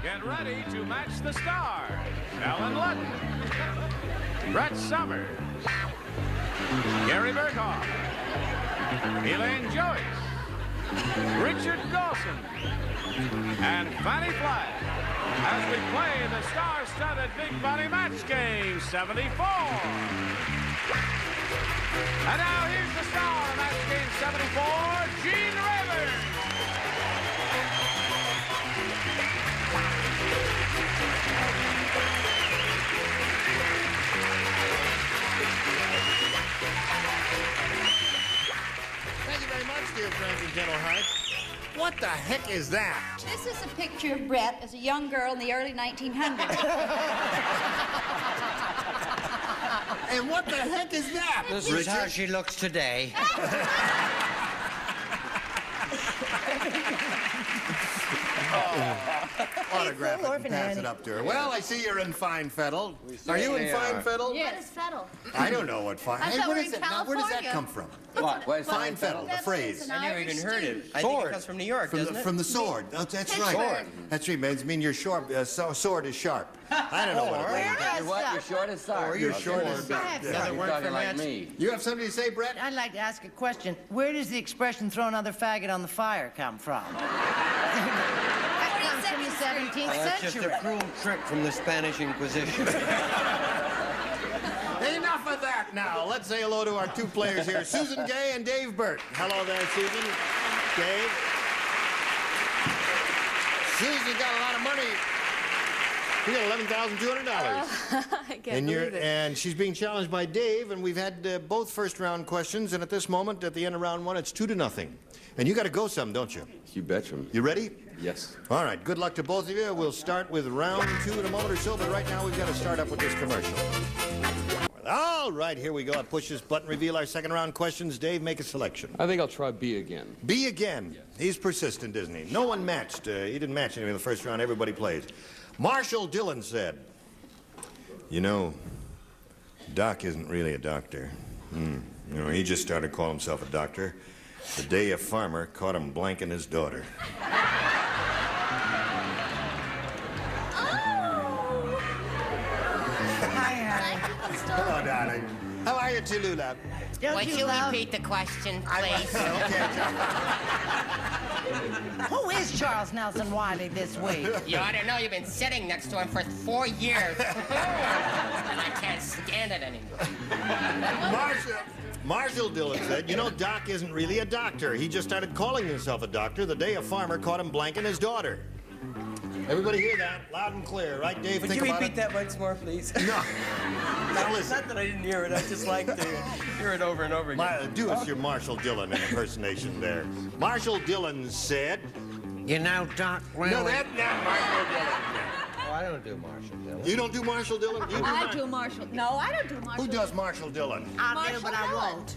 Get ready to match the stars. Alan Ludden, Brett Summers, Gary Berghoff, Elaine Joyce, Richard Dawson, and Fanny Flagg as we play the star-studded Big Money Match Game 74. And now here's the star of Match Game 74, Gene Rayburn. Thank you very much, dear friends and gentle hearts. What the heck is that? This is a picture of Brett as a young girl in the early 1900s. And what the heck is that? This is how she looks today. Autograph it and pass it up to her. Well, I see you're in fine fettle. Are you in fine fettle? What is fettle? I don't know what fine. I thought what we're is in it? Now, where does that California. come from? What? Fine fettle, the phrase. I never even heard it. I think Sword. it comes from New York, doesn't it? From the sword. Oh, that's Pittsburgh. right. Sword. That's right, man. It means your sword is sharp. I don't know what it means. You're what? You're short as star. Your sword is I have another You're word talking for like match. me. You have something to say, Brett? I'd like to ask a question. Where does the expression throw another faggot on the fire come from? That comes from the 17th That's just century. a cruel trick from the Spanish Inquisition. Enough of that now. Let's say hello to our two players here, Susan Gay and Dave Burt. Hello there, Susan. Dave. Susan got a lot of money. You got $11,200. I can't believe it. And she's being challenged by Dave, and we've had both first-round questions, and at this moment, at the end of round one, it's 2-0. And you got to go some, don't you? You betcha. You ready? Yes. All right, good luck to both of you. We'll start with round two in a moment or so, but right now we've got to start up with this commercial. All right, here we go. I push this button, reveal our second round questions. Dave, make a selection. I think I'll try B again. B again. He's persistent, isn't he? No one matched. He didn't match anything in the first round. Everybody plays. Marshall Dillon said, you know, Doc isn't really a doctor. You know, he just started calling himself a doctor the day a farmer caught him blanking his daughter. Hello, darling. How are you, Tallulah? Don't you love... repeat the question, Okay, Who is Charles Nelson Wiley this week? You ought to know you've been sitting next to him for 4 years. And I can't stand it anymore. Marshall Dillon said, you know, Doc isn't really a doctor. He just started calling himself a doctor the day a farmer caught him blanking his daughter. Everybody hear that? Loud and clear, right, Dave? Would Think you about repeat it. that once more, please? No. Now It's listen. not that I didn't hear it. I just like to hear it over and over again. Do us your Marshall Dillon impersonation there. Marshall Dillon said... You know, Doc, really... No, that's not Marshall Dillon. Oh, I don't do Marshall Dillon. You don't do Marshall Dillon? You do I not? do Marshall. No, I don't do Marshall. Who does Marshall Dillon? I do, but I won't.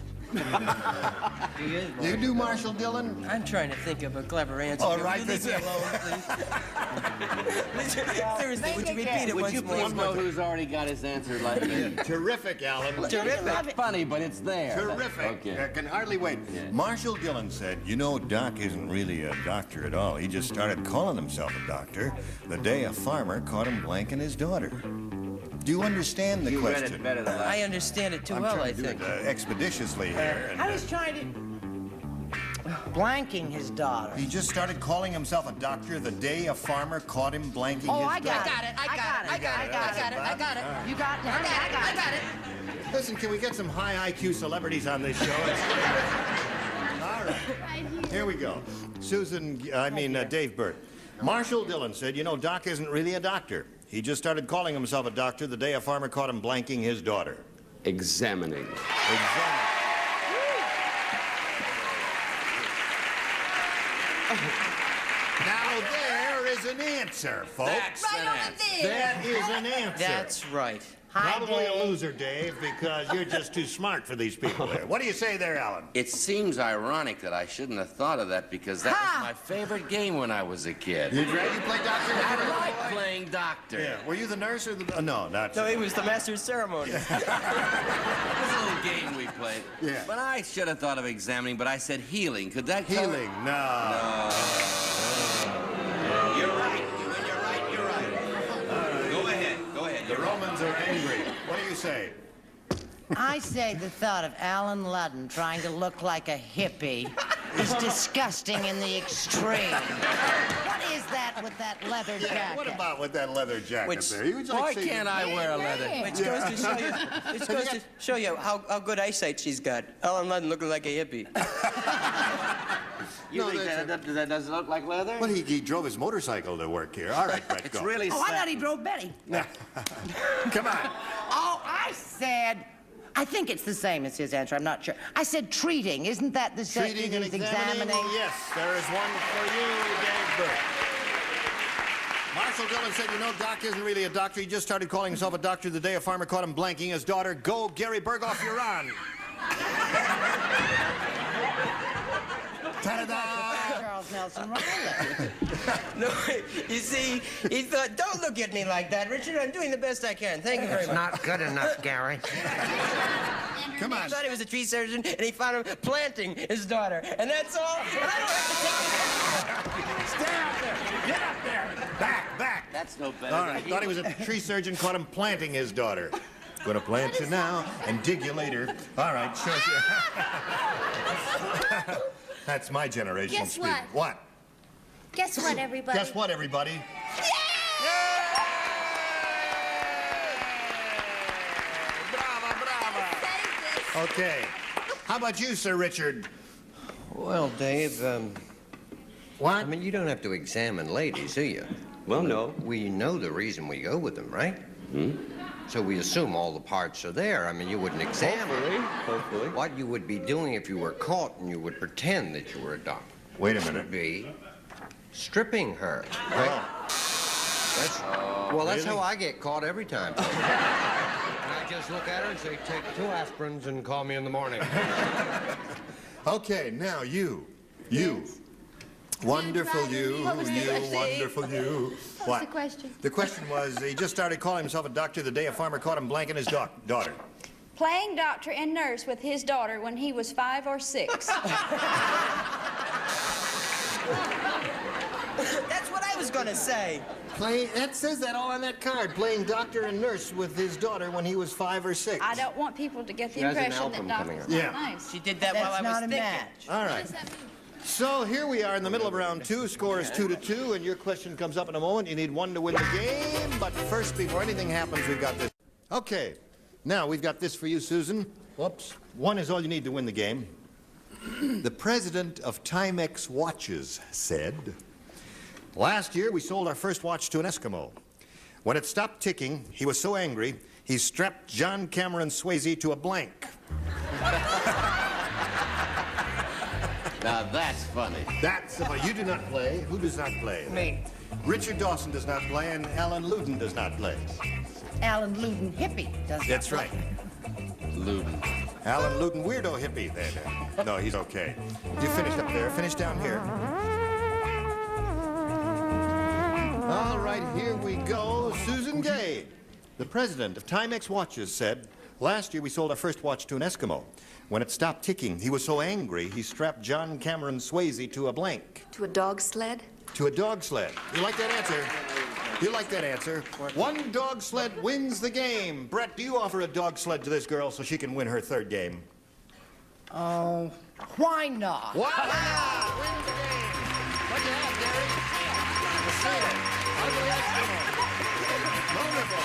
You do Marshall Dillon? I'm trying to think of a clever answer. All Will right, you leave me this- alone, please? Seriously, would you repeat it Would once you more? please know who's already got his answer like me? Terrific, Alan. Terrific. Funny, but it's there. Terrific. Okay. I can hardly wait. Yeah. Marshall Dillon said, you know, Doc isn't really a doctor at all. He just started calling himself a doctor the day a farmer caught him blanking his daughter. Do you understand the You read question? it better than I I. understand it too I'm well, trying I to do think. it expeditiously here. And, I was trying to... Blanking his daughter. he just started calling himself a doctor the day a farmer caught him blanking Oh, his I got daughter. it. I got it. I got it. You got it. I got it. Listen, can we get some high IQ celebrities on this show? All right. Here we go. Dave Burt. Marshall Dillon said, you know, Doc isn't really a doctor. He just started calling himself a doctor the day a farmer caught him blanking his daughter. Examining. Now there is an answer, folks. Right over there. That is an answer. That's right. Probably a Dave. loser, Dave, because you're just too smart for these people there. What do you say there, Alan? It seems ironic that I shouldn't have thought of that because that was my favorite game when I was a kid. You play doctor? I like playing doctor. Yeah. Were you the nurse or the... no, not... No, he was the master of ceremony. It was a little game we played. Yeah. But I should have thought of examining, but I said healing. Could that cover- Healing, no. You're right. You're right. You're Luddens are angry. What do you say? I say the thought of Alan Ludden trying to look like a hippie is disgusting in the extreme. What is that with that leather jacket? What about with that leather jacket there? You would like Why to see- can't I wear a leather? It goes to show you. It goes to show you how good eyesight she's got. Ellen Ludden looking like a hippie. You think that doesn't look like leather? Well, he drove his motorcycle to work here. All right, Brett, It's go. really Oh, I thought sad. he drove Betty. Come on. Oh, I said... I think it's the same as his answer. I'm not sure. I said treating. Isn't that the same? Treating and He's examining. Yes, there is one for you, Dave Burke. Marshall Dillon said, you know, Doc isn't really a doctor. He just started calling himself a doctor the day a farmer caught him blanking his daughter. Go, Gary Berghoff, you're on. Ta-da-da! Charles Nelson Riley. No, you see, he thought, don't look at me like that, Richard. I'm doing the best I can. Thank you very It's much. not good enough, Gary. Come He on. thought he was a tree surgeon, and he found him planting his daughter. And that's all. And I don't have to take Stay up there. Get up there. Back, back. That's no better. All right, thought he was a tree surgeon, caught him planting his daughter. Gonna plant you now and dig you later. All right, sure. That's my generation Guess speak. what? What? Guess what, everybody? Guess what, everybody? Brava, brava. Save this. Okay. How about you, Sir Richard? Well, Dave, What? I mean, you don't have to examine ladies, do you? Well, no. We know the reason we go with them, right? So we assume all the parts are there. I mean, you wouldn't examine. Hopefully. What you would be doing if you were caught and you would pretend that you were a doctor Wait a would minute. be stripping her. Right? That's really? how I get caught every time. And I just look at her and say, take 2 aspirins and call me in the morning. Okay, now you. You. Wonderful you, What was the you, question? wonderful you. What was the question? The question was, he just started calling himself a doctor the day a farmer caught him blanking his daughter. Playing doctor and nurse with his daughter when he was 5 or 6. That's what I was going to say. That says that all on that card. Playing doctor and nurse with his daughter when he was 5 or 6. I don't want people to get the She has an impression that album doctors coming are out. Yeah. nice. She did that while That's I was not a thinking. match. All right. So here we are in the middle of round 2. Score is 2-2, and your question comes up in a moment. You need 1 to win the game. But first, before anything happens, we've got this. Okay. Now, we've got this for you, Susan. Whoops. 1 is all you need to win the game. The president of Timex Watches said, last year, we sold our first watch to an Eskimo. When it stopped ticking, he was so angry, he strapped John Cameron Swayze to a blank. Now that's funny. That's about you do not play. Who does not play? Me. Richard Dawson does not play, and Alan Ludden does not play. Alan Ludden hippie does not That's play. right. Luden. Alan Ludden, weirdo hippie. There. No, he's okay. You finished up there. Finish down here. All right, here we go. Susan Gay, the president of Timex Watches, said, last year we sold our first watch to an Eskimo. When it stopped ticking, he was so angry, he strapped John Cameron Swayze to a blank. To a dog sled? To a dog sled. You like that answer? You like that answer? 1 dog sled wins the game. Brett, do you offer a dog sled to this girl so she can win her 3rd game? Oh, why not? Why not? Win the game. What do you have, Gary? The sailor. Ugly Eskimo. Wonderful.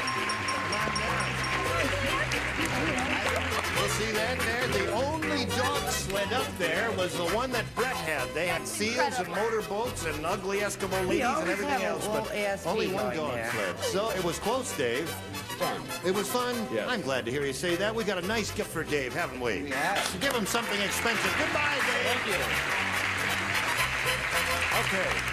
We'll see that there. The only dog sled up there was the one that Brett had. They had seals and motorboats and ugly Eskimo ladies and always everything have a else, little but ASP only 1 going dog there. sled. So it was close, Dave. Fun. It was fun? Yes. I'm glad to hear you say that. We got a nice gift for Dave, haven't we? We have. So give him something expensive. Goodbye, Dave. Thank you. Okay.